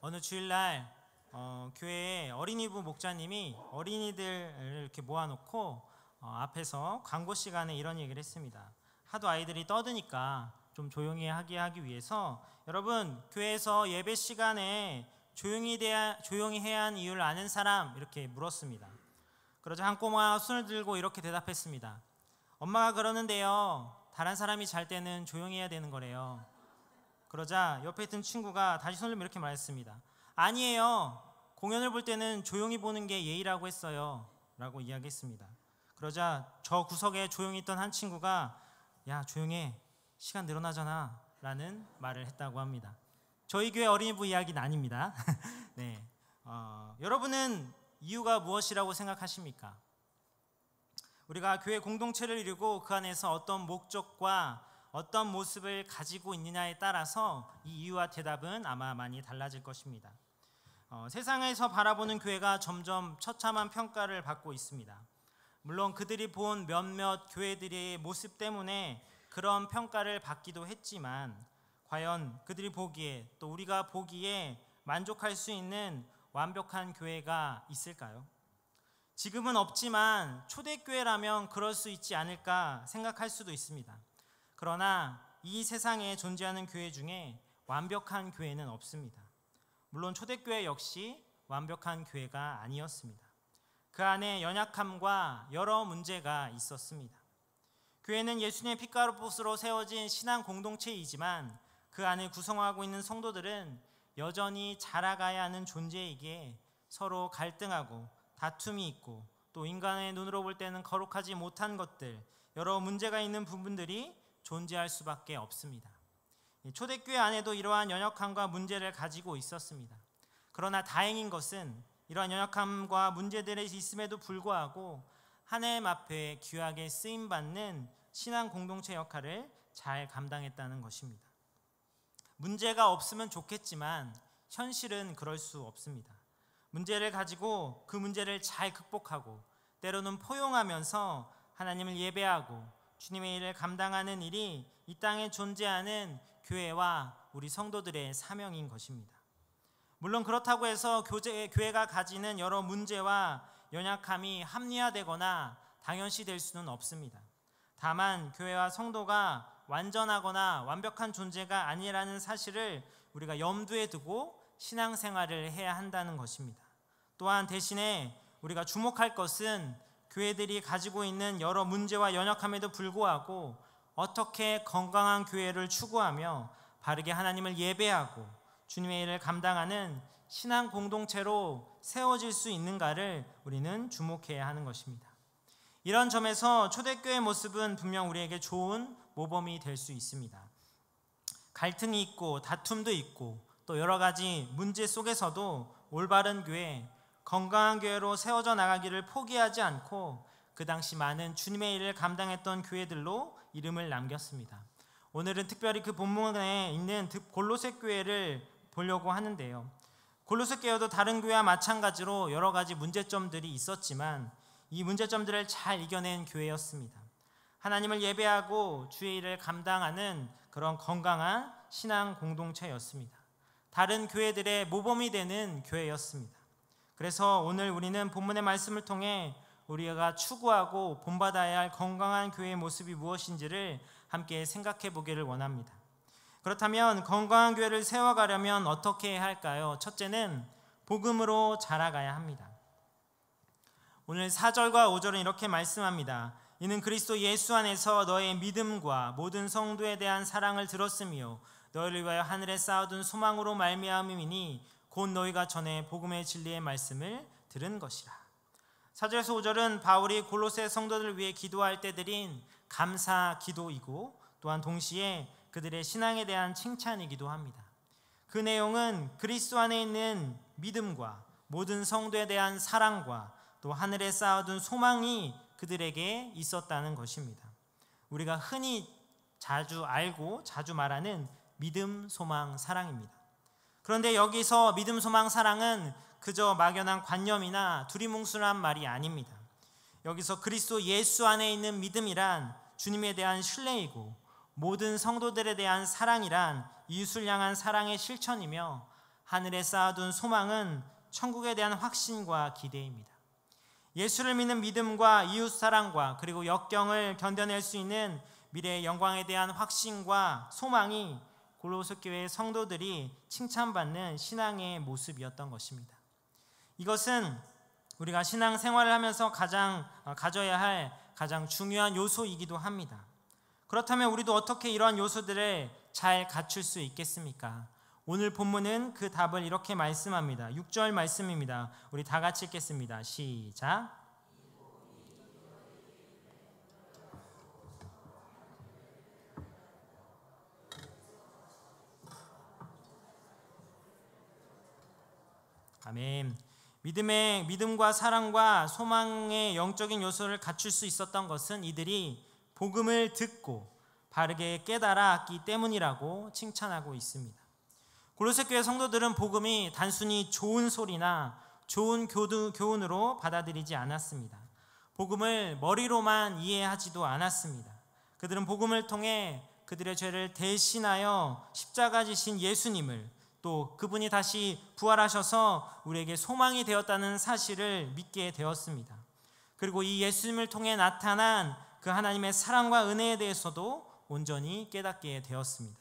어느 주일날 교회에 어린이부 목자님이 어린이들을 이렇게 모아놓고 앞에서 광고 시간에 이런 얘기를 했습니다. 하도 아이들이 떠드니까 좀 조용히 하기 위해서 여러분 교회에서 예배 시간에 조용히 해야 하는 이유를 아는 사람 이렇게 물었습니다. 그러자 한 꼬마가 손을 들고 이렇게 대답했습니다. 엄마가 그러는데요, 다른 사람이 잘 때는 조용히 해야 되는 거래요. 그러자 옆에 있던 친구가 다시 손을 들고 이렇게 말했습니다. 아니에요, 공연을 볼 때는 조용히 보는 게 예의라고 했어요 라고 이야기했습니다. 그러자 저 구석에 조용히 있던 한 친구가 야 조용해, 시간 늘어나잖아 라는 말을 했다고 합니다. 저희 교회 어린이부 이야기는 아닙니다. 네, 여러분은 이유가 무엇이라고 생각하십니까? 우리가 교회 공동체를 이루고 그 안에서 어떤 목적과 어떤 모습을 가지고 있느냐에 따라서 이 이유와 대답은 아마 많이 달라질 것입니다. 세상에서 바라보는 교회가 점점 처참한 평가를 받고 있습니다. 물론 그들이 본 몇몇 교회들의 모습 때문에 그런 평가를 받기도 했지만 과연 그들이 보기에 또 우리가 보기에 만족할 수 있는 완벽한 교회가 있을까요? 지금은 없지만 초대교회라면 그럴 수 있지 않을까 생각할 수도 있습니다. 그러나 이 세상에 존재하는 교회 중에 완벽한 교회는 없습니다. 물론 초대교회 역시 완벽한 교회가 아니었습니다. 그 안에 연약함과 여러 문제가 있었습니다. 교회는 예수님의 피가루봇으로 세워진 신앙 공동체이지만 그 안을 구성하고 있는 성도들은 여전히 자라가야 하는 존재이기에 서로 갈등하고 다툼이 있고 또 인간의 눈으로 볼 때는 거룩하지 못한 것들, 여러 문제가 있는 부분들이 존재할 수밖에 없습니다. 초대교회 안에도 이러한 연약함과 문제를 가지고 있었습니다. 그러나 다행인 것은 이러한 연약함과 문제들이 있음에도 불구하고 하나님 앞에 귀하게 쓰임받는 신앙 공동체 역할을 잘 감당했다는 것입니다. 문제가 없으면 좋겠지만 현실은 그럴 수 없습니다. 문제를 가지고 그 문제를 잘 극복하고 때로는 포용하면서 하나님을 예배하고 주님의 일을 감당하는 일이 이 땅에 존재하는 교회와 우리 성도들의 사명인 것입니다. 물론 그렇다고 해서 교회가 가지는 여러 문제와 연약함이 합리화되거나 당연시될 수는 없습니다. 다만 교회와 성도가 완전하거나 완벽한 존재가 아니라는 사실을 우리가 염두에 두고 신앙생활을 해야 한다는 것입니다. 또한 대신에 우리가 주목할 것은 교회들이 가지고 있는 여러 문제와 연약함에도 불구하고 어떻게 건강한 교회를 추구하며 바르게 하나님을 예배하고 주님의 일을 감당하는 신앙 공동체로 세워질 수 있는가를 우리는 주목해야 하는 것입니다. 이런 점에서 초대교회의 모습은 분명 우리에게 좋은 모범이 될 수 있습니다. 갈등이 있고 다툼도 있고 또 여러 가지 문제 속에서도 올바른 교회, 건강한 교회로 세워져 나가기를 포기하지 않고 그 당시 많은 주님의 일을 감당했던 교회들로 이름을 남겼습니다. 오늘은 특별히 그 본문에 있는 골로새 교회를 보려고 하는데요. 골로새 교회도 다른 교회와 마찬가지로 여러 가지 문제점들이 있었지만 이 문제점들을 잘 이겨낸 교회였습니다. 하나님을 예배하고 주의 일을 감당하는 그런 건강한 신앙 공동체였습니다. 다른 교회들의 모범이 되는 교회였습니다. 그래서 오늘 우리는 본문의 말씀을 통해 우리가 추구하고 본받아야 할 건강한 교회의 모습이 무엇인지를 함께 생각해 보기를 원합니다. 그렇다면 건강한 교회를 세워가려면 어떻게 해야 할까요? 첫째는 복음으로 자라가야 합니다. 오늘 4절과 5절은 이렇게 말씀합니다. 이는 그리스도 예수 안에서 너의 믿음과 모든 성도에 대한 사랑을 들었으며 너희를 위하여 하늘에 쌓아둔 소망으로 말미암음이니 곧 너희가 전에 복음의 진리의 말씀을 들은 것이라. 4절에서 5절은 바울이 골로새 성도들을 위해 기도할 때 드린 감사 기도이고 또한 동시에 그들의 신앙에 대한 칭찬이기도 합니다. 그 내용은 그리스도 안에 있는 믿음과 모든 성도에 대한 사랑과 또 하늘에 쌓아둔 소망이 그들에게 있었다는 것입니다. 우리가 흔히 자주 알고 자주 말하는 믿음, 소망, 사랑입니다. 그런데 여기서 믿음, 소망, 사랑은 그저 막연한 관념이나 두리뭉술한 말이 아닙니다. 여기서 그리스도 예수 안에 있는 믿음이란 주님에 대한 신뢰이고 모든 성도들에 대한 사랑이란 이웃을 향한 사랑의 실천이며 하늘에 쌓아둔 소망은 천국에 대한 확신과 기대입니다. 예수를 믿는 믿음과 이웃사랑과 그리고 역경을 견뎌낼 수 있는 미래의 영광에 대한 확신과 소망이 골로새 교회 성도들이 칭찬받는 신앙의 모습이었던 것입니다. 이것은 우리가 신앙생활을 하면서 가져야 할 가장 중요한 요소이기도 합니다. 그렇다면 우리도 어떻게 이러한 요소들을 잘 갖출 수 있겠습니까? 오늘 본문은 그 답을 이렇게 말씀합니다. 6절 말씀입니다. 우리 다 같이 읽겠습니다. 시작. 아멘. 믿음과 사랑과 소망의 영적인 요소를 갖출 수 있었던 것은 이들이 복음을 듣고 바르게 깨달았기 때문이라고 칭찬하고 있습니다. 골로새 교회 성도들은 복음이 단순히 좋은 소리나 좋은 교훈으로 받아들이지 않았습니다. 복음을 머리로만 이해하지도 않았습니다. 그들은 복음을 통해 그들의 죄를 대신하여 십자가 지신 예수님을, 또 그분이 다시 부활하셔서 우리에게 소망이 되었다는 사실을 믿게 되었습니다. 그리고 이 예수님을 통해 나타난 그 하나님의 사랑과 은혜에 대해서도 온전히 깨닫게 되었습니다.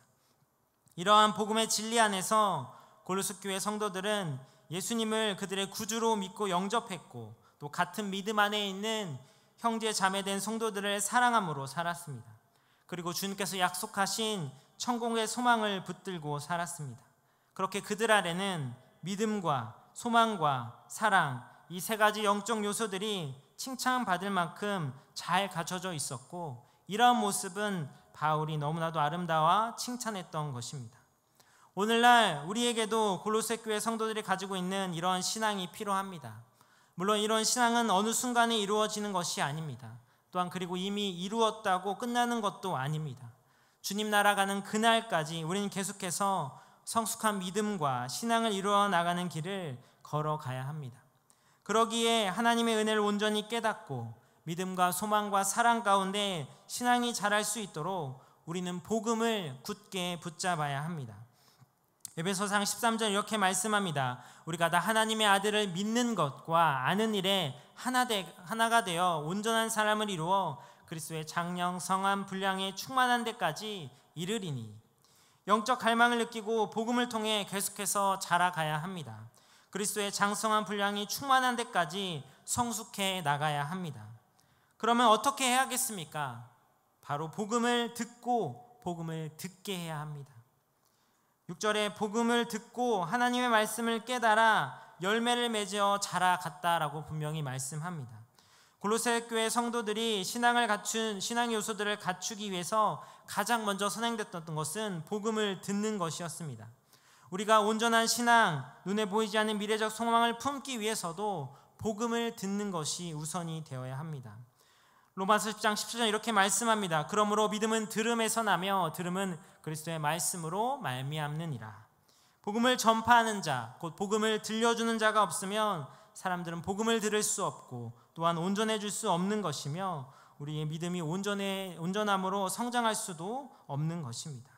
이러한 복음의 진리 안에서 골로새 교회 성도들은 예수님을 그들의 구주로 믿고 영접했고, 또 같은 믿음 안에 있는 형제 자매된 성도들을 사랑함으로 살았습니다. 그리고 주님께서 약속하신 천국의 소망을 붙들고 살았습니다. 그렇게 그들 아래는 믿음과 소망과 사랑, 이 세 가지 영적 요소들이 칭찬받을 만큼 잘 갖춰져 있었고, 이러한 모습은 바울이 너무나도 아름다워 칭찬했던 것입니다. 오늘날 우리에게도 골로새 교회 성도들이 가지고 있는 이런 신앙이 필요합니다. 물론 이런 신앙은 어느 순간에 이루어지는 것이 아닙니다. 또한 그리고 이미 이루었다고 끝나는 것도 아닙니다. 주님 나라 가는 그날까지 우리는 계속해서 성숙한 믿음과 신앙을 이루어 나가는 길을 걸어가야 합니다. 그러기에 하나님의 은혜를 온전히 깨닫고 믿음과 소망과 사랑 가운데 신앙이 자랄 수 있도록 우리는 복음을 굳게 붙잡아야 합니다. 에베소상 13절 이렇게 말씀합니다. 우리가 다 하나님의 아들을 믿는 것과 아는 일에 하나가 되어 온전한 사람을 이루어 그리스도의 장령 성한 분량에 충만한 데까지 이르리니, 영적 갈망을 느끼고 복음을 통해 계속해서 자라가야 합니다. 그리스도의 장성한 분량이 충만한 데까지 성숙해 나가야 합니다. 그러면 어떻게 해야겠습니까? 바로 복음을 듣고 복음을 듣게 해야 합니다. 6절에 복음을 듣고 하나님의 말씀을 깨달아 열매를 맺어 자라갔다라고 분명히 말씀합니다. 골로새 교회 성도들이 신앙 요소들을 갖추기 위해서 가장 먼저 선행됐던 것은 복음을 듣는 것이었습니다. 우리가 온전한 신앙, 눈에 보이지 않는 미래적 소망을 품기 위해서도 복음을 듣는 것이 우선이 되어야 합니다. 로마서 10장 17절 이렇게 말씀합니다. 그러므로 믿음은 들음에서 나며 들음은 그리스도의 말씀으로 말미암느니라. 복음을 전파하는 자, 곧 복음을 들려주는 자가 없으면 사람들은 복음을 들을 수 없고 또한 온전해질 수 없는 것이며 우리의 믿음이 온전함으로 성장할 수도 없는 것입니다.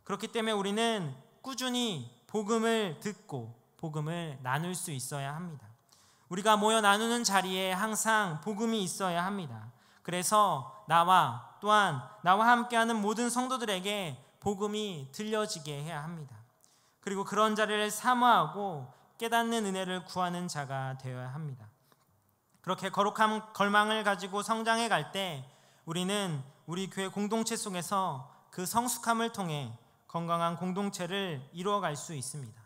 그렇기 때문에 우리는 꾸준히 복음을 듣고 복음을 나눌 수 있어야 합니다. 우리가 모여 나누는 자리에 항상 복음이 있어야 합니다. 그래서 나와 함께하는 모든 성도들에게 복음이 들려지게 해야 합니다. 그리고 그런 자리를 사모하고 깨닫는 은혜를 구하는 자가 되어야 합니다. 그렇게 거룩한 걸망을 가지고 성장해 갈 때 우리는 우리 교회 공동체 속에서 그 성숙함을 통해 건강한 공동체를 이루어갈 수 있습니다.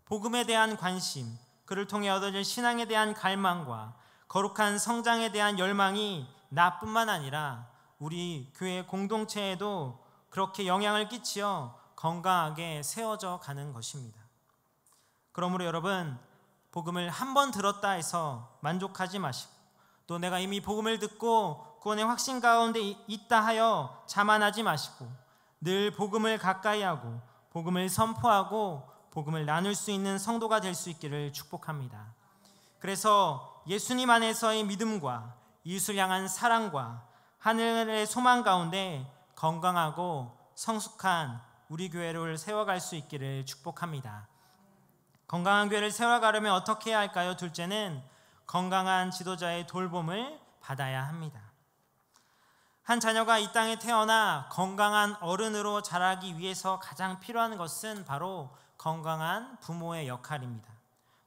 복음에 대한 관심, 그를 통해 얻어질 신앙에 대한 갈망과 거룩한 성장에 대한 열망이 나뿐만 아니라 우리 교회 공동체에도 그렇게 영향을 끼치어 건강하게 세워져 가는 것입니다. 그러므로 여러분, 복음을 한 번 들었다 해서 만족하지 마시고, 또 내가 이미 복음을 듣고 구원의 확신 가운데 있다 하여 자만하지 마시고, 늘 복음을 가까이 하고 복음을 선포하고 복음을 나눌 수 있는 성도가 될 수 있기를 축복합니다. 그래서 예수님 안에서의 믿음과 이웃을 향한 사랑과 하늘의 소망 가운데 건강하고 성숙한 우리 교회를 세워갈 수 있기를 축복합니다. 건강한 교회를 세워가려면 어떻게 해야 할까요? 둘째는 건강한 지도자의 돌봄을 받아야 합니다. 한 자녀가 이 땅에 태어나 건강한 어른으로 자라기 위해서 가장 필요한 것은 바로 건강한 부모의 역할입니다.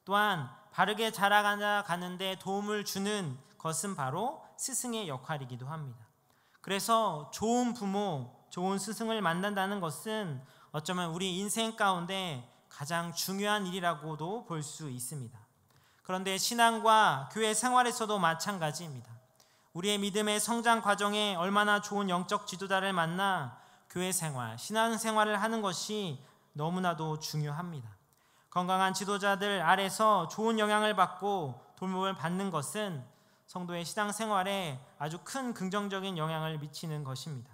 또한 바르게 자라가는데 도움을 주는 것은 바로 스승의 역할이기도 합니다. 그래서 좋은 부모, 좋은 스승을 만난다는 것은 어쩌면 우리 인생 가운데 가장 중요한 일이라고도 볼 수 있습니다. 그런데 신앙과 교회 생활에서도 마찬가지입니다. 우리의 믿음의 성장 과정에 얼마나 좋은 영적 지도자를 만나 교회 생활, 신앙 생활을 하는 것이 너무나도 중요합니다. 건강한 지도자들 아래서 좋은 영향을 받고 돌봄을 받는 것은 성도의 신앙 생활에 아주 큰 긍정적인 영향을 미치는 것입니다.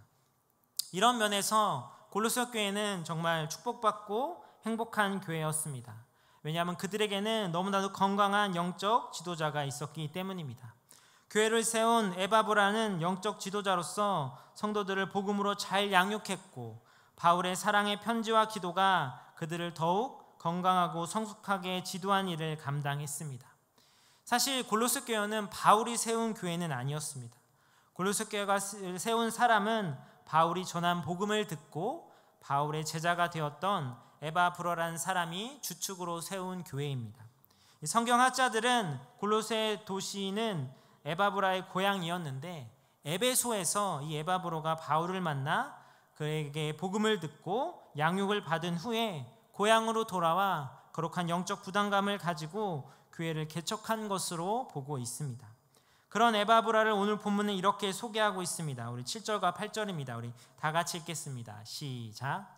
이런 면에서 골로새 교회는 정말 축복받고 행복한 교회였습니다. 왜냐하면 그들에게는 너무나도 건강한 영적 지도자가 있었기 때문입니다. 교회를 세운 에바브라는 영적 지도자로서 성도들을 복음으로 잘 양육했고, 바울의 사랑의 편지와 기도가 그들을 더욱 건강하고 성숙하게 지도한 일을 감당했습니다. 사실 골로새 교회는 바울이 세운 교회는 아니었습니다. 골로새 교회가 세운 사람은 바울이 전한 복음을 듣고 바울의 제자가 되었던 에바브라라는 사람이 주축으로 세운 교회입니다. 성경학자들은 골로새 도시는 에바브라의 고향이었는데, 에베소에서 이 에바브로가 바울을 만나 그에게 복음을 듣고 양육을 받은 후에 고향으로 돌아와 거룩한 영적 부담감을 가지고 교회를 개척한 것으로 보고 있습니다. 그런 에바브라를 오늘 본문은 이렇게 소개하고 있습니다. 우리 7절과 8절입니다. 우리 다 같이 읽겠습니다. 시작.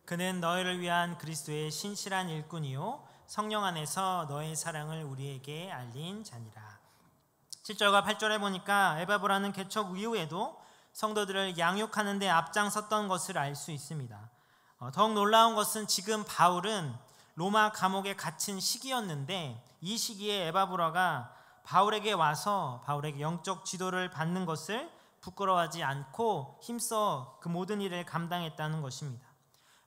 그는 너희를 위한 그리스도의 신실한 일꾼이요 성령 안에서 너의 사랑을 우리에게 알린 자니라. 7절과 8절에 보니까 에바브라는 개척 이후에도 성도들을 양육하는 데 앞장섰던 것을 알 수 있습니다. 더욱 놀라운 것은 지금 바울은 로마 감옥에 갇힌 시기였는데, 이 시기에 에바브라가 바울에게 와서 바울에게 영적 지도를 받는 것을 부끄러워하지 않고 힘써 그 모든 일을 감당했다는 것입니다.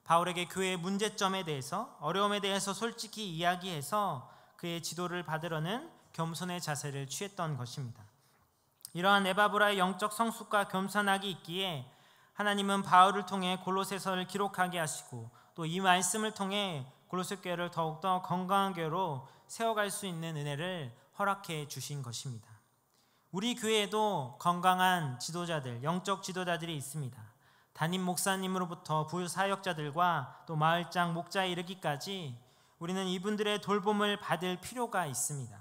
바울에게 교회의 문제점에 대해서, 어려움에 대해서 솔직히 이야기해서 그의 지도를 받으려는 겸손의 자세를 취했던 것입니다. 이러한 에바브라의 영적 성숙과 겸손함이 있기에 하나님은 바울을 통해 골로새서를 기록하게 하시고, 또 이 말씀을 통해 골로새 교회를 더욱더 건강한 교회로 세워갈 수 있는 은혜를 허락해 주신 것입니다. 우리 교회에도 건강한 지도자들, 영적 지도자들이 있습니다. 담임 목사님으로부터 부사역자들과 또 마을장, 목자에 이르기까지 우리는 이분들의 돌봄을 받을 필요가 있습니다.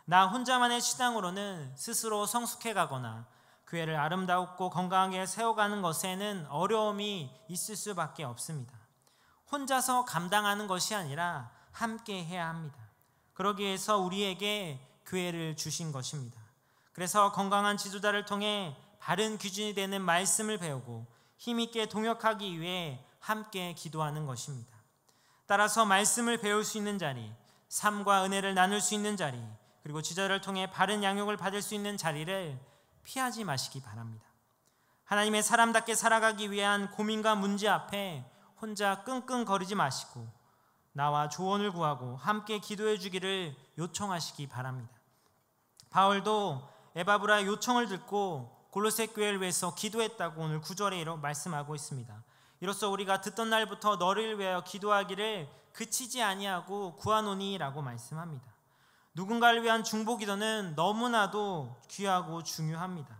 나 혼자만의 신앙으로는 스스로 성숙해 가거나 교회를 아름답고 건강하게 세워가는 것에는 어려움이 있을 수밖에 없습니다. 혼자서 감당하는 것이 아니라 함께 해야 합니다. 그러기 위해서 우리에게 교회를 주신 것입니다. 그래서 건강한 지도자를 통해 바른 기준이 되는 말씀을 배우고 힘있게 동역하기 위해 함께 기도하는 것입니다. 따라서 말씀을 배울 수 있는 자리, 삶과 은혜를 나눌 수 있는 자리, 그리고 지도자를 통해 바른 양육을 받을 수 있는 자리를 피하지 마시기 바랍니다. 하나님의 사람답게 살아가기 위한 고민과 문제 앞에 혼자 끙끙거리지 마시고 나와 조언을 구하고 함께 기도해 주기를 요청하시기 바랍니다. 바울도 에바브라의 요청을 듣고 골로새 교회를 위해서 기도했다고 오늘 9절에 말씀하고 있습니다. 이로써 우리가 듣던 날부터 너를 위하여 기도하기를 그치지 아니하고 구하노니라고 말씀합니다. 누군가를 위한 중보 기도는 너무나도 귀하고 중요합니다.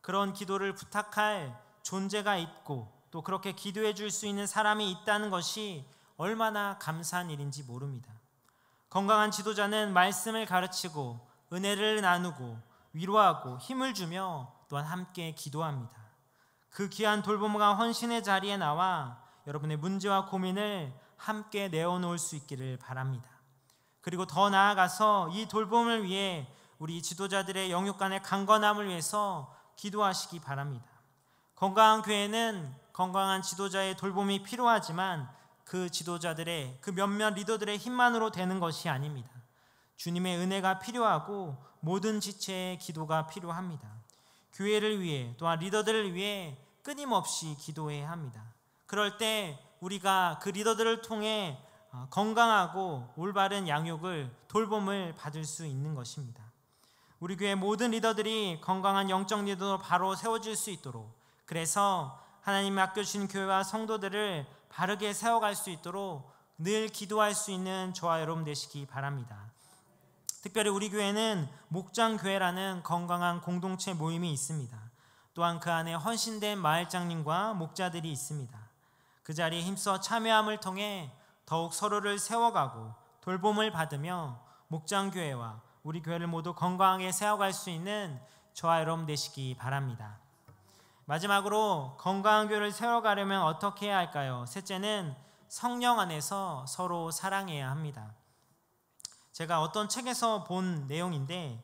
그런 기도를 부탁할 존재가 있고 또 그렇게 기도해 줄 수 있는 사람이 있다는 것이 얼마나 감사한 일인지 모릅니다. 건강한 지도자는 말씀을 가르치고 은혜를 나누고 위로하고 힘을 주며 또한 함께 기도합니다. 그 귀한 돌봄과 헌신의 자리에 나와 여러분의 문제와 고민을 함께 내어놓을 수 있기를 바랍니다. 그리고 더 나아가서 이 돌봄을 위해 우리 지도자들의 영육간의 강건함을 위해서 기도하시기 바랍니다. 건강한 교회는 건강한 지도자의 돌봄이 필요하지만 그 지도자들의, 그 몇몇 리더들의 힘만으로 되는 것이 아닙니다. 주님의 은혜가 필요하고 모든 지체의 기도가 필요합니다. 교회를 위해 또한 리더들을 위해 끊임없이 기도해야 합니다. 그럴 때 우리가 그 리더들을 통해 건강하고 올바른 양육을, 돌봄을 받을 수 있는 것입니다. 우리 교회 모든 리더들이 건강한 영적 리더로 바로 세워질 수 있도록, 그래서 하나님이 맡겨주신 교회와 성도들을 바르게 세워갈 수 있도록 늘 기도할 수 있는 저와 여러분 되시기 바랍니다. 특별히 우리 교회는 목장교회라는 건강한 공동체 모임이 있습니다. 또한 그 안에 헌신된 마을장님과 목자들이 있습니다. 그 자리에 힘써 참여함을 통해 더욱 서로를 세워가고 돌봄을 받으며 목장교회와 우리 교회를 모두 건강하게 세워갈 수 있는 저와 여러분 되시기 바랍니다. 마지막으로 건강한 교회를 세워가려면 어떻게 해야 할까요? 셋째는 성령 안에서 서로 사랑해야 합니다. 제가 어떤 책에서 본 내용인데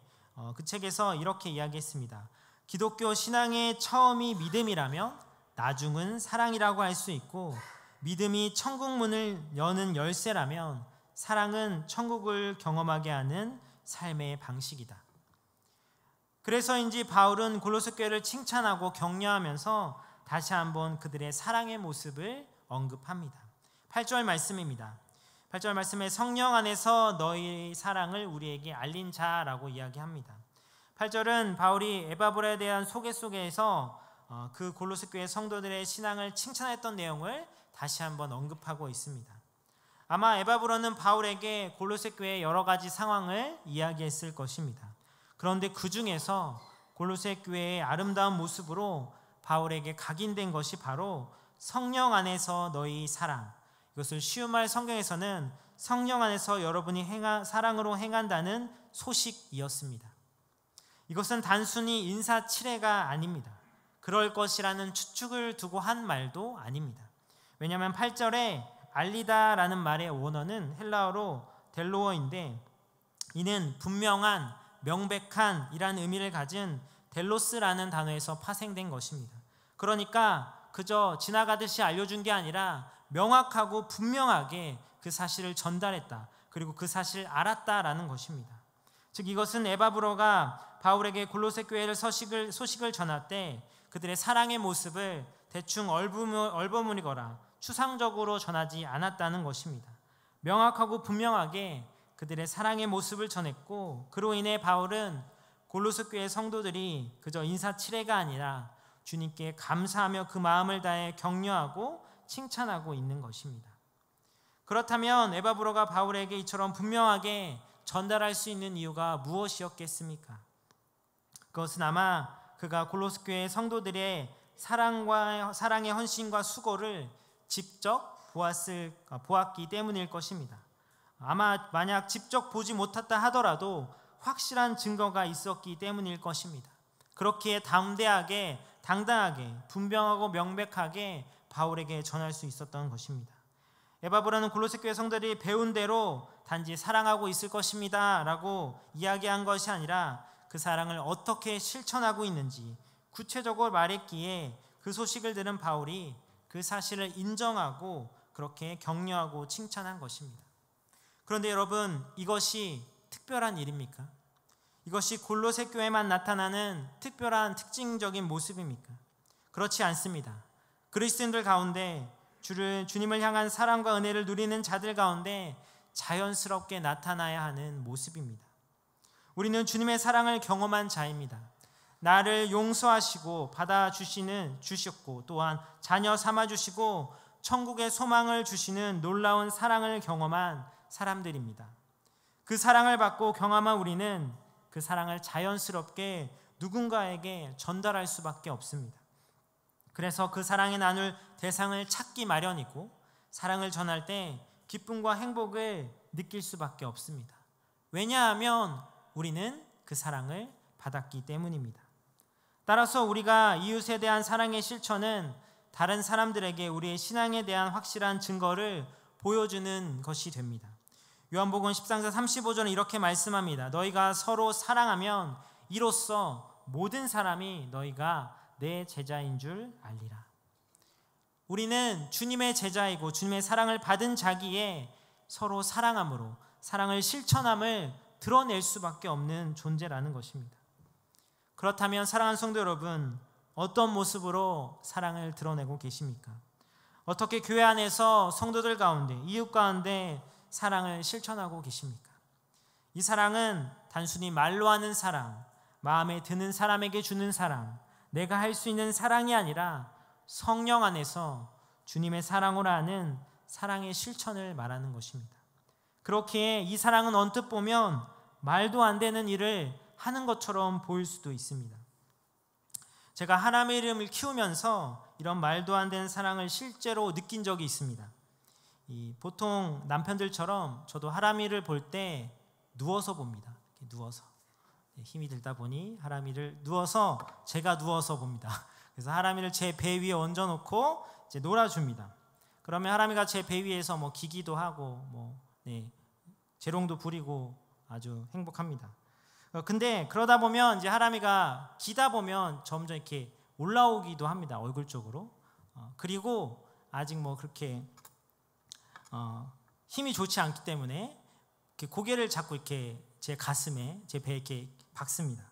그 책에서 이렇게 이야기했습니다. 기독교 신앙의 처음이 믿음이라면 나중은 사랑이라고 할 수 있고, 믿음이 천국 문을 여는 열쇠라면 사랑은 천국을 경험하게 하는 삶의 방식이다. 그래서인지 바울은 골로새 교회를 칭찬하고 격려하면서 다시 한번 그들의 사랑의 모습을 언급합니다. 8절 말씀입니다. 8절 말씀에 성령 안에서 너희 사랑을 우리에게 알린 자라고 이야기합니다. 8절은 바울이 에바브라에 대한 소개 속에서 그 골로새 교회 성도들의 신앙을 칭찬했던 내용을 다시 한번 언급하고 있습니다. 아마 에바브라는 바울에게 골로새 교회의 여러 가지 상황을 이야기했을 것입니다. 그런데 그 중에서 골로새 교회의 아름다운 모습으로 바울에게 각인된 것이 바로 성령 안에서 너희 사랑, 이것을 쉬운 말 성경에서는 성령 안에서 여러분이 사랑으로 행한다는 소식이었습니다. 이것은 단순히 인사치레가 아닙니다. 그럴 것이라는 추측을 두고 한 말도 아닙니다. 왜냐하면 8절에 알리다라는 말의 원어는 헬라어로 델로어인데, 이는 분명한, 명백한 이라는 의미를 가진 델로스라는 단어에서 파생된 것입니다. 그러니까 그저 지나가듯이 알려준 게 아니라 명확하고 분명하게 그 사실을 전달했다, 그리고 그 사실을 알았다라는 것입니다. 즉 이것은 에바브로가 바울에게 골로새 교회를 소식을 전할 때 그들의 사랑의 모습을 대충 얼버무리거나 추상적으로 전하지 않았다는 것입니다. 명확하고 분명하게 그들의 사랑의 모습을 전했고, 그로 인해 바울은 골로새 교회 성도들이 그저 인사치레가 아니라 주님께 감사하며 그 마음을 다해 격려하고 칭찬하고 있는 것입니다. 그렇다면 에바브로가 바울에게 이처럼 분명하게 전달할 수 있는 이유가 무엇이었겠습니까? 그것은 아마 그가 골로새 교회 성도들의 사랑의 헌신과 수고를 직접 보았기 때문일 것입니다. 아마 만약 직접 보지 못했다 하더라도 확실한 증거가 있었기 때문일 것입니다. 그렇기에 담대하게, 당당하게, 분명하고 명백하게 바울에게 전할 수 있었던 것입니다. 에바브라는 골로새 교회 성도들이 배운 대로 단지 사랑하고 있을 것입니다 라고 이야기한 것이 아니라 그 사랑을 어떻게 실천하고 있는지 구체적으로 말했기에 그 소식을 들은 바울이 그 사실을 인정하고 그렇게 격려하고 칭찬한 것입니다. 그런데 여러분, 이것이 특별한 일입니까? 이것이 골로새 교회만 나타나는 특별한 특징적인 모습입니까? 그렇지 않습니다. 그리스도인들 가운데 주님을 향한 사랑과 은혜를 누리는 자들 가운데 자연스럽게 나타나야 하는 모습입니다. 우리는 주님의 사랑을 경험한 자입니다. 나를 용서하시고 주셨고, 또한 자녀 삼아주시고 천국의 소망을 주시는 놀라운 사랑을 경험한 사람들입니다. 그 사랑을 받고 경험한 우리는 그 사랑을 자연스럽게 누군가에게 전달할 수밖에 없습니다. 그래서 그 사랑에 나눌 대상을 찾기 마련이고, 사랑을 전할 때 기쁨과 행복을 느낄 수밖에 없습니다. 왜냐하면 우리는 그 사랑을 받았기 때문입니다. 따라서 우리가 이웃에 대한 사랑의 실천은 다른 사람들에게 우리의 신앙에 대한 확실한 증거를 보여주는 것이 됩니다. 요한복음 13장 35절은 이렇게 말씀합니다. 너희가 서로 사랑하면 이로써 모든 사람이 너희가 내 제자인 줄 알리라. 우리는 주님의 제자이고 주님의 사랑을 받은 자기에 서로 사랑함으로 사랑을 실천함을 드러낼 수밖에 없는 존재라는 것입니다. 그렇다면 사랑하는 성도 여러분, 어떤 모습으로 사랑을 드러내고 계십니까? 어떻게 교회 안에서 성도들 가운데, 이웃 가운데 사랑을 실천하고 계십니까? 이 사랑은 단순히 말로 하는 사랑, 마음에 드는 사람에게 주는 사랑, 내가 할 수 있는 사랑이 아니라 성령 안에서 주님의 사랑으로 하는 사랑의 실천을 말하는 것입니다. 그렇기에 이 사랑은 언뜻 보면 말도 안 되는 일을 하는 것처럼 보일 수도 있습니다. 제가 하나님의 이름을 키우면서 이런 말도 안 되는 사랑을 실제로 느낀 적이 있습니다. 보통 남편들처럼 저도 하람이를 볼 때 누워서 봅니다. 이렇게 누워서 힘이 들다 보니 하람이를 누워서 제가 누워서 봅니다. 그래서 하람이를 제 배 위에 얹어놓고 이제 놀아줍니다. 그러면 하람이가 제 배 위에서 뭐 기기도 하고 재롱도 부리고 아주 행복합니다. 근데 그러다 보면 이제 하람이가 기다 보면 점점 이렇게 올라오기도 합니다. 얼굴 쪽으로. 그리고 아직 뭐 그렇게 힘이 좋지 않기 때문에 이렇게 고개를 자꾸 이렇게 제 가슴에, 제 배에 이렇게 박습니다.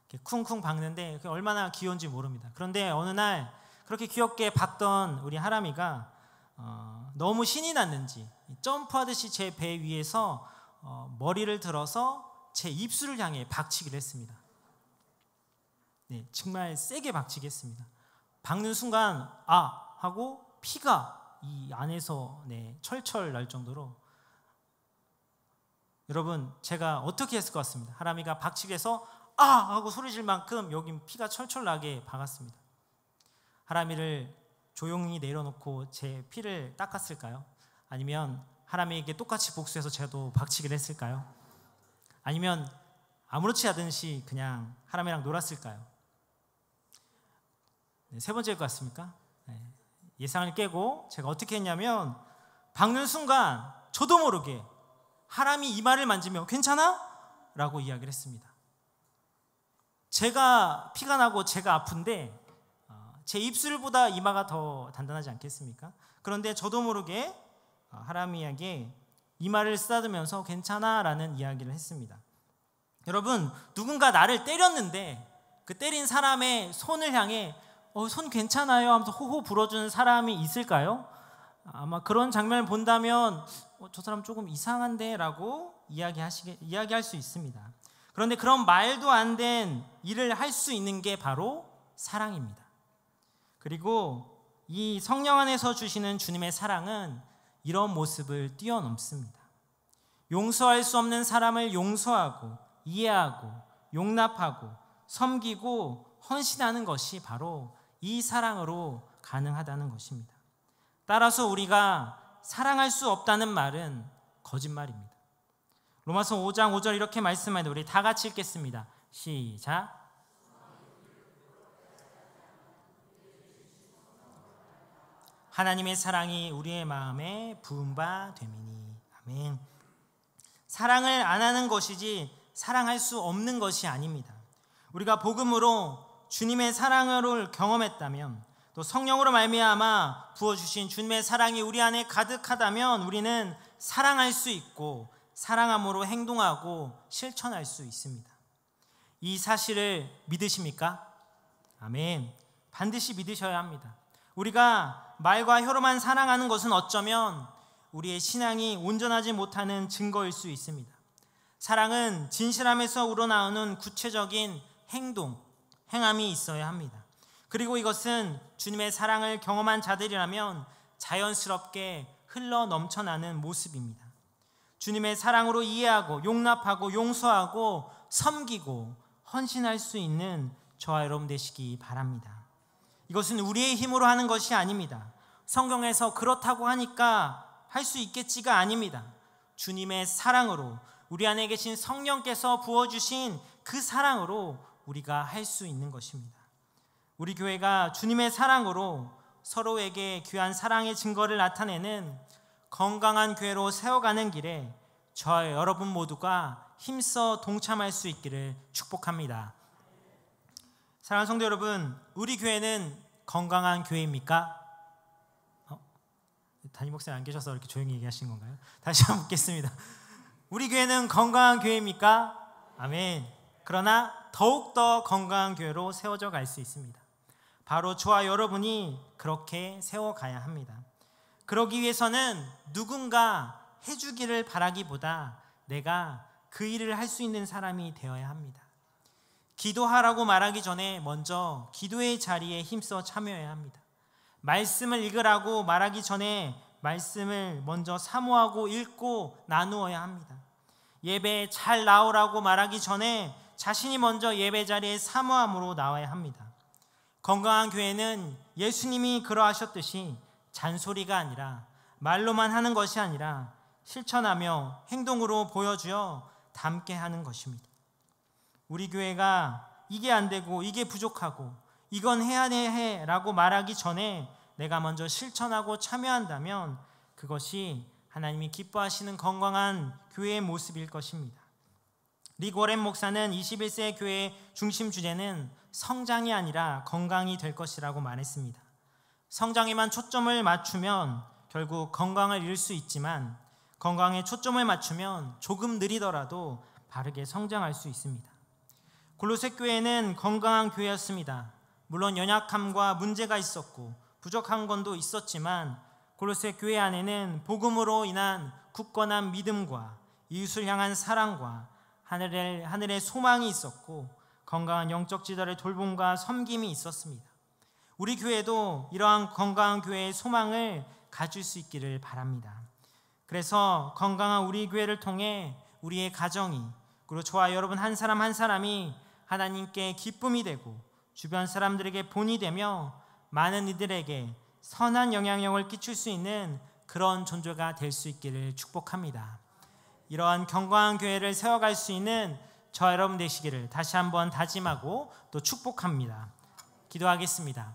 이렇게 쿵쿵 박는데 그게 얼마나 귀여운지 모릅니다. 그런데 어느 날 그렇게 귀엽게 박던 우리 하람이가 너무 신이 났는지 점프하듯이 제 배 위에서 머리를 들어서 제 입술을 향해 박치기를 했습니다. 정말 세게 박치기 했습니다. 박는 순간 아! 하고 피가 이 안에서 철철 날 정도로, 여러분 제가 어떻게 했을 것 같습니다. 하람이가 박치기 해서 아! 하고 소리 질 만큼 여긴 피가 철철 나게 박았습니다. 하람이를 조용히 내려놓고 제 피를 닦았을까요? 아니면 하람이에게 똑같이 복수해서 제가 박치기를 했을까요? 아니면 아무렇지 않듯이 그냥 하람이랑 놀았을까요? 세 번째일 것 같습니까? 예상을 깨고 제가 어떻게 했냐면 박는 순간 저도 모르게 하람이 이마를 만지며 괜찮아? 라고 이야기를 했습니다. 제가 피가 나고 제가 아픈데 제 입술보다 이마가 더 단단하지 않겠습니까? 그런데 저도 모르게 하람이에게 이마를 쓰다듬으면서 괜찮아? 라는 이야기를 했습니다. 여러분, 누군가 나를 때렸는데 그 때린 사람의 손을 향해 손 괜찮아요? 하면서 호호 불어주는 사람이 있을까요? 아마 그런 장면을 본다면 저 사람 조금 이상한데? 라고 이야기할 수 있습니다. 그런데 그런 말도 안 된 일을 할 수 있는 게 바로 사랑입니다. 그리고 이 성령 안에서 주시는 주님의 사랑은 이런 모습을 뛰어넘습니다. 용서할 수 없는 사람을 용서하고 이해하고 용납하고 섬기고 헌신하는 것이 바로 이 사랑으로 가능하다는 것입니다. 따라서 우리가 사랑할 수 없다는 말은 거짓말입니다. 로마서 5장 5절 이렇게 말씀하는데 우리 다 같이 읽겠습니다. 시작. 하나님의 사랑이 우리의 마음에 부은 바 됨이니. 아멘. 사랑을 안 하는 것이지 사랑할 수 없는 것이 아닙니다. 우리가 복음으로 주님의 사랑을 경험했다면, 또 성령으로 말미암아 부어주신 주님의 사랑이 우리 안에 가득하다면 우리는 사랑할 수 있고 사랑함으로 행동하고 실천할 수 있습니다. 이 사실을 믿으십니까? 아멘. 반드시 믿으셔야 합니다. 우리가 말과 혀로만 사랑하는 것은 어쩌면 우리의 신앙이 온전하지 못하는 증거일 수 있습니다. 사랑은 진실함에서 우러나오는 구체적인 행함이 있어야 합니다. 그리고 이것은 주님의 사랑을 경험한 자들이라면 자연스럽게 흘러 넘쳐나는 모습입니다. 주님의 사랑으로 이해하고 용납하고 용서하고 섬기고 헌신할 수 있는 저와 여러분 되시기 바랍니다. 이것은 우리의 힘으로 하는 것이 아닙니다. 성경에서 그렇다고 하니까 할 수 있겠지가 아닙니다. 주님의 사랑으로, 우리 안에 계신 성령께서 부어주신 그 사랑으로 우리가 할 수 있는 것입니다. 우리 교회가 주님의 사랑으로 서로에게 귀한 사랑의 증거를 나타내는 건강한 교회로 세워가는 길에 저와 여러분 모두가 힘써 동참할 수 있기를 축복합니다. 사랑하는 성도 여러분, 우리 교회는 건강한 교회입니까? 담임 목사님 안 계셔서 이렇게 조용히 얘기하신 건가요? 다시 한번 묻겠습니다. 우리 교회는 건강한 교회입니까? 아멘. 그러나 더욱더 건강한 교회로 세워져 갈 수 있습니다. 바로 저와 여러분이 그렇게 세워가야 합니다. 그러기 위해서는 누군가 해주기를 바라기보다 내가 그 일을 할 수 있는 사람이 되어야 합니다. 기도하라고 말하기 전에 먼저 기도의 자리에 힘써 참여해야 합니다. 말씀을 읽으라고 말하기 전에 말씀을 먼저 사모하고 읽고 나누어야 합니다. 예배에 잘 나오라고 말하기 전에 자신이 먼저 예배 자리에 사모함으로 나와야 합니다. 건강한 교회는 예수님이 그러하셨듯이 잔소리가 아니라 말로만 하는 것이 아니라 실천하며 행동으로 보여주어 담게 하는 것입니다. 우리 교회가 이게 안 되고 이게 부족하고 이건 해야 해 라고 말하기 전에 내가 먼저 실천하고 참여한다면 그것이 하나님이 기뻐하시는 건강한 교회의 모습일 것입니다. 릭 워렌 목사는 21세기 교회의 중심 주제는 성장이 아니라 건강이 될 것이라고 말했습니다. 성장에만 초점을 맞추면 결국 건강을 잃을 수 있지만 건강에 초점을 맞추면 조금 느리더라도 바르게 성장할 수 있습니다. 골로새 교회는 건강한 교회였습니다. 물론 연약함과 문제가 있었고 부족한 건도 있었지만 골로새 교회 안에는 복음으로 인한 굳건한 믿음과 이웃을 향한 사랑과 하늘의 소망이 있었고 건강한 영적 지도의 돌봄과 섬김이 있었습니다. 우리 교회도 이러한 건강한 교회의 소망을 가질 수 있기를 바랍니다. 그래서 건강한 우리 교회를 통해 우리의 가정이 그리고 저와 여러분 한 사람 한 사람이 하나님께 기쁨이 되고 주변 사람들에게 본이 되며 많은 이들에게 선한 영향력을 끼칠 수 있는 그런 존재가 될 수 있기를 축복합니다. 이러한 건강한 교회를 세워갈 수 있는 저와 여러분 되시기를 다시 한번 다짐하고 또 축복합니다. 기도하겠습니다.